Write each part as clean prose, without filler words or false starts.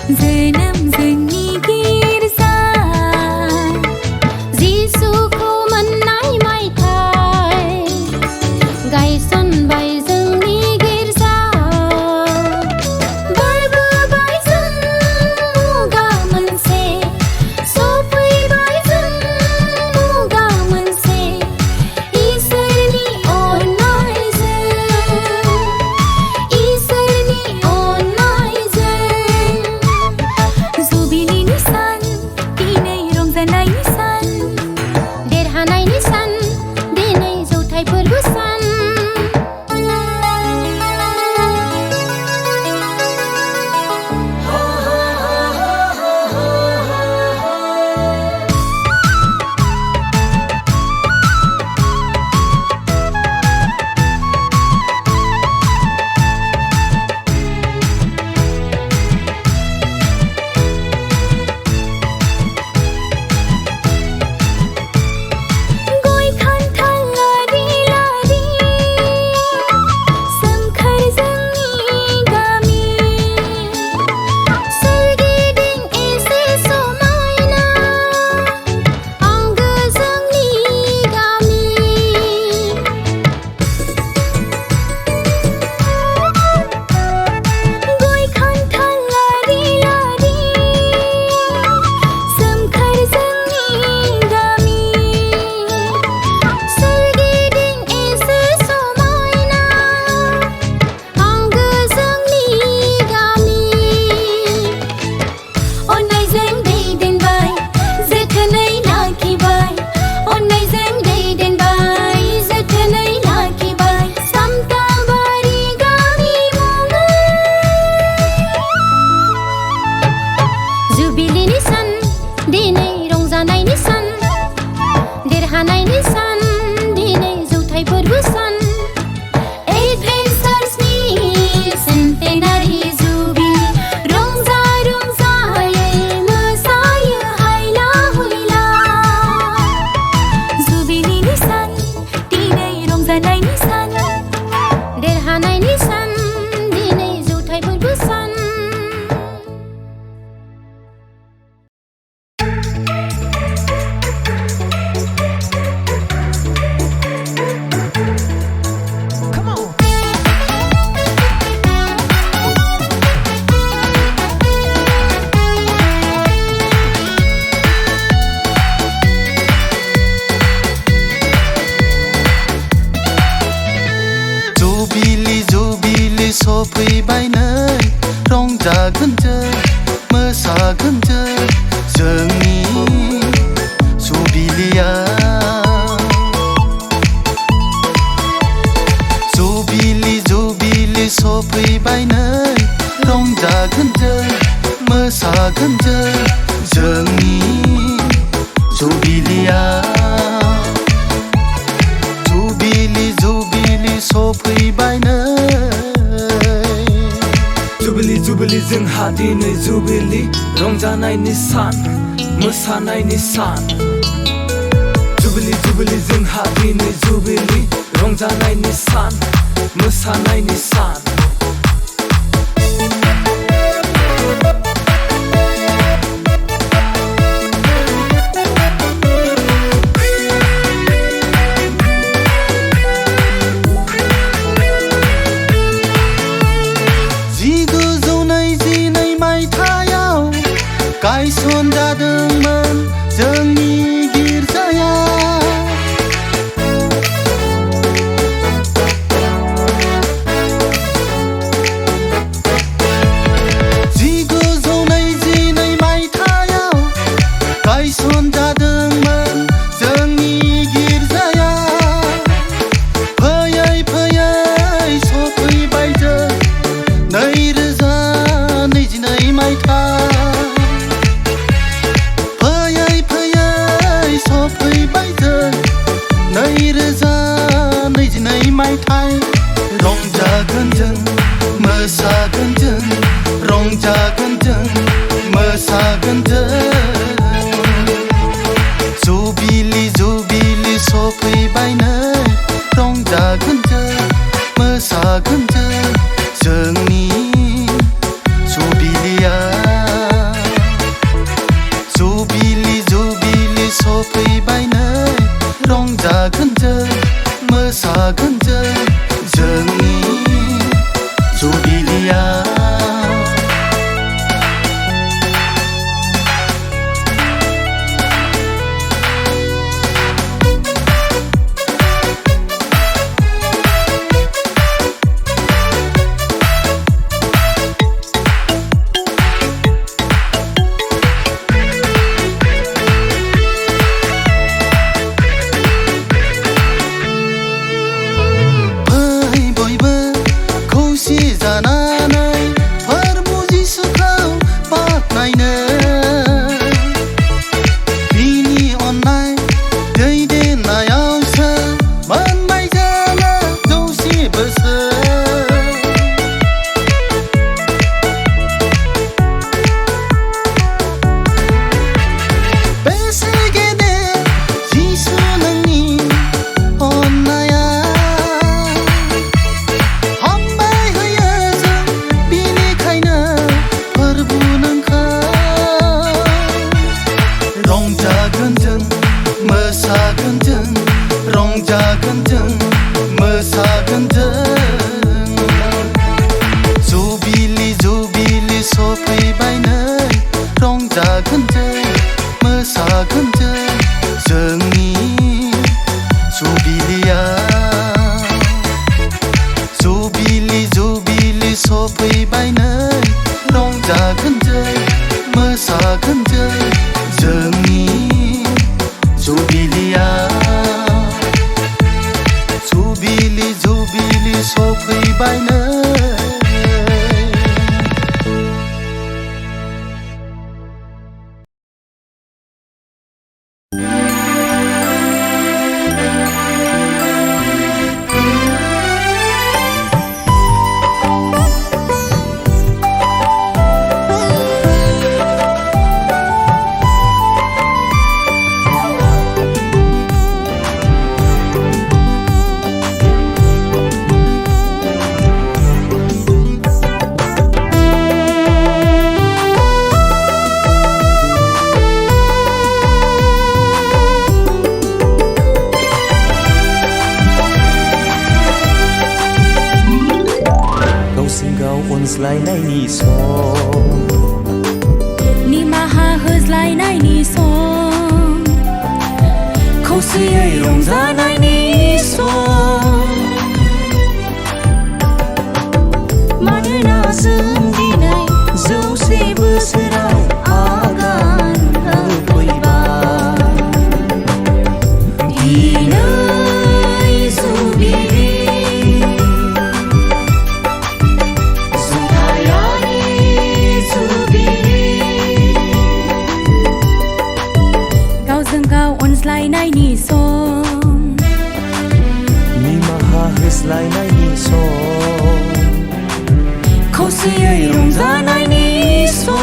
जोनोम जोंनि गिर्जा जिसुखौ मोननाय मायथाइ गायसनबाय जोंनि गिर्जा बारबोबाय जों मुगा मोनसे सफैबाय जों मुगा मोनसे इसोरनि अननायजों जुबिलीनि सान दिनै रंजानायनि सान देरहानायनि सान दिनै जौथाइ फोरबो सान गय खान्थाल लारि लारि सोमखोर जोंनि गामि सोरगिदिं एसे समायना आंगो जोंनि गामि गय खान्थाल लारि लारि सोमखोर जोंनि गामि सोरगिदिं एसे समायना आंगो जोंनि गामि अननायजों दैदेनबाय जोथोनै लाखिबाय अननायजों दैदेनबाय जोथोनै लाखिबाय सामताबारि गामि मुङै जुबिलीनि सान दिनै रंजानायनि सान देरहानायनि सान दिनै जौथाइ फोरबो सान एडभेन्सार्सनि सेन्टेनारि जुबिली रंजा रंजायै मोसायो हायला हुइला जुबिलीनि सान दिनै रंजानायनि सान देरहानायनि सान दिनै जौथाइ फोरबो सान जुबिली जुबिली सफैबाय नै रंजागोन जों मोसागोन जों जोंनि जुबिलीया जुबिली जुबिली सफैबाय नै रंजागोन जों मोसागोन जों जोंनि जुबिलीया जुबिली जुबिली सफैबाय नै जुबिली जुबिली जोंहा दिनै जुबिली रंजानायनि सान मोसानायनि सान जुबिली जुबिली जोंहा दिनै जुबिली रंजानायनि सान मोसानायनि सान मायथाइयाव गायसन जादोंमोन जोंनि गिर्जाया मायथाइयाव गायसन जादोंमोन जोंनि गिर्जाया फैयै फैयै सफैबाय जों 2022 मायथाइ फैयै फैयै सफैबाय जों 2022 मायथाइ रंजागोन जों मोसागोन जों रंजागोन जों मोसागोन जों जुबिली जुबिली सफैबाय नै रंजागोन जों मोसागोन जों जोंनि जुबिलीया बिनि अननाय दैदेननायावसो मोनबाय जोङो जौसे बोसोर बेसे गेदेर जिसु नोंनि अननाया हामबाय होयो जों बिनिखायनो फोरबु नोंखौ रंजागोन जों मोसागोन जों रंजागोन जों मोसागोन जों जुबिली जुबिली सफैबाय नै रंजागोन जों मोसागोन जों जोंनि जुबिलीया जुबिली जुबिली सफैबाय नै रंजागोन जों मोसागोन जों जोंनि जुबिलीया जुबिली जुबिली सफैबाय नै अनज्लायनायनि सम निमाहा होज्लायनायनि सम खौसेयै रंजानायनि सम मानोना जों दिनै जौसे बोसोराव आगान होफैबाय दिनै जुबिली अनज्लायनायनि सम निमाहा होज्लायनायनि सम खौसेयै रंजानायनि सम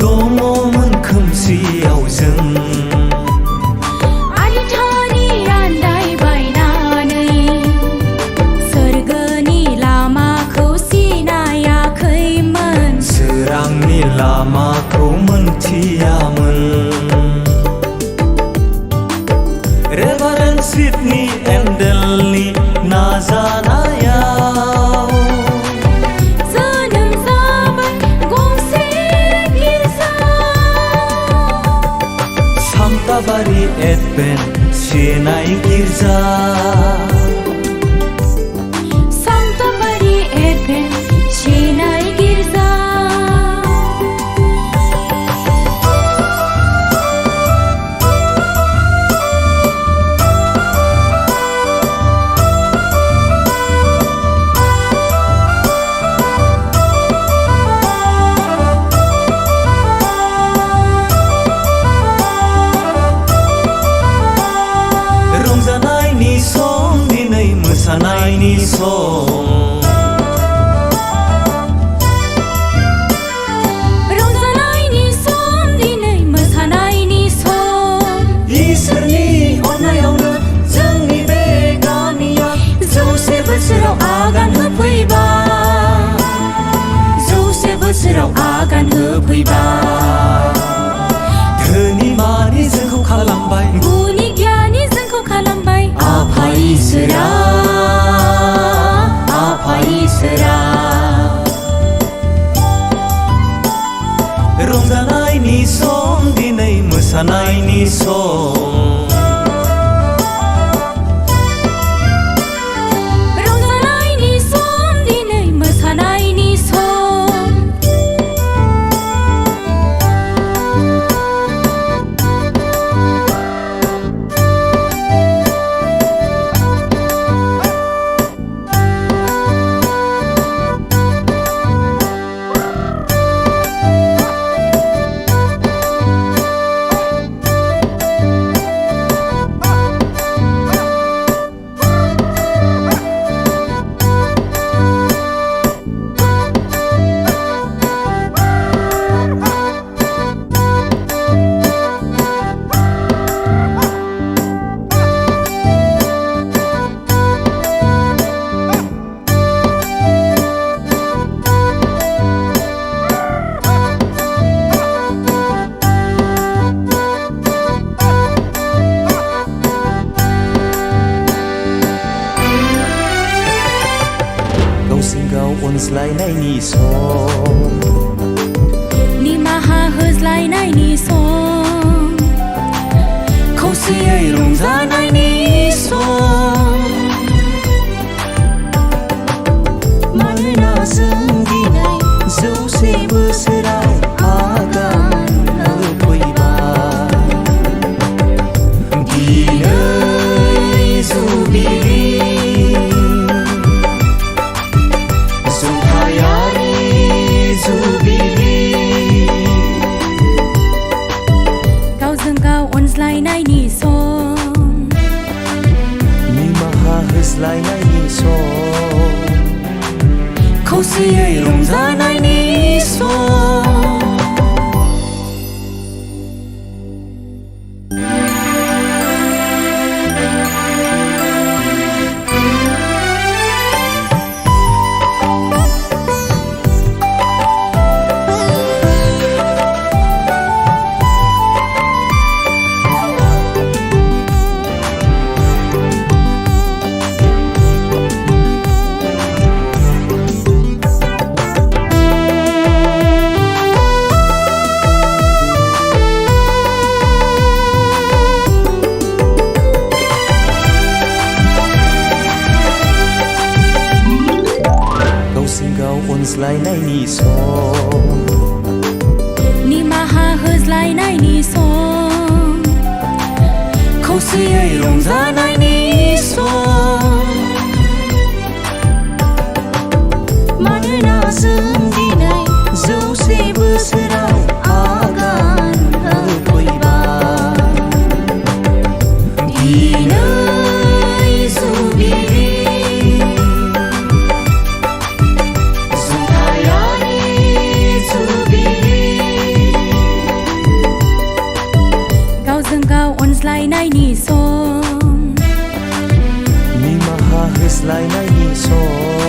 दङमोन खोमसियाव जों आलिथानि आन्दायबायनानै सोरगोनि लामाखौ सिनायाखैमोन सोरांनि लामाखौ मोनथियामोन रेभारेन्ड स्मिथनि एन्डेलनि नाजानायाव जोनोम जाबाय गंसे गिर्जा सामताबारि CNI गिर्जा सामताबारि CNI गिर्जा मोसानायनि रंजानायनि सम दिनै मोसानायनि सम इसोरनि अननायावनो जोंनि बे गामिया जौसे बोसोराव आगान होफैबाय जौसे बोसोराव आगान होफैबाय धोनि मानि जोंखौ खालामबाय गुनि गियानि जोंखौ खालामबाय आफा इसोरा song रंजानायनि सम दिनै मोसानायनि सम गावजों गाव अनज्लायनायनि सम निमाहा होज्लायनायनि सम खौसेयै रंजानायनि सम मानोना जों दिनै 100 बोसोराव आगान होफैबाय दिनै जुबिली गावजों गाव अनज्लायनायनि सम निमाहा होज्लायनायनि सम खौसेयै रंजानायनि सम गावजों गाव अनज्लायनायनि सम निमाहा होज्लायनायनि सम खौसेयै रंजानायनि सम मानोना जों दिनै 100 बोसोराव आगान होफैबाय दिनै जुबिली गावजों गाव अनज्लायनायनि सम निमाहा होज्लायनायनि सम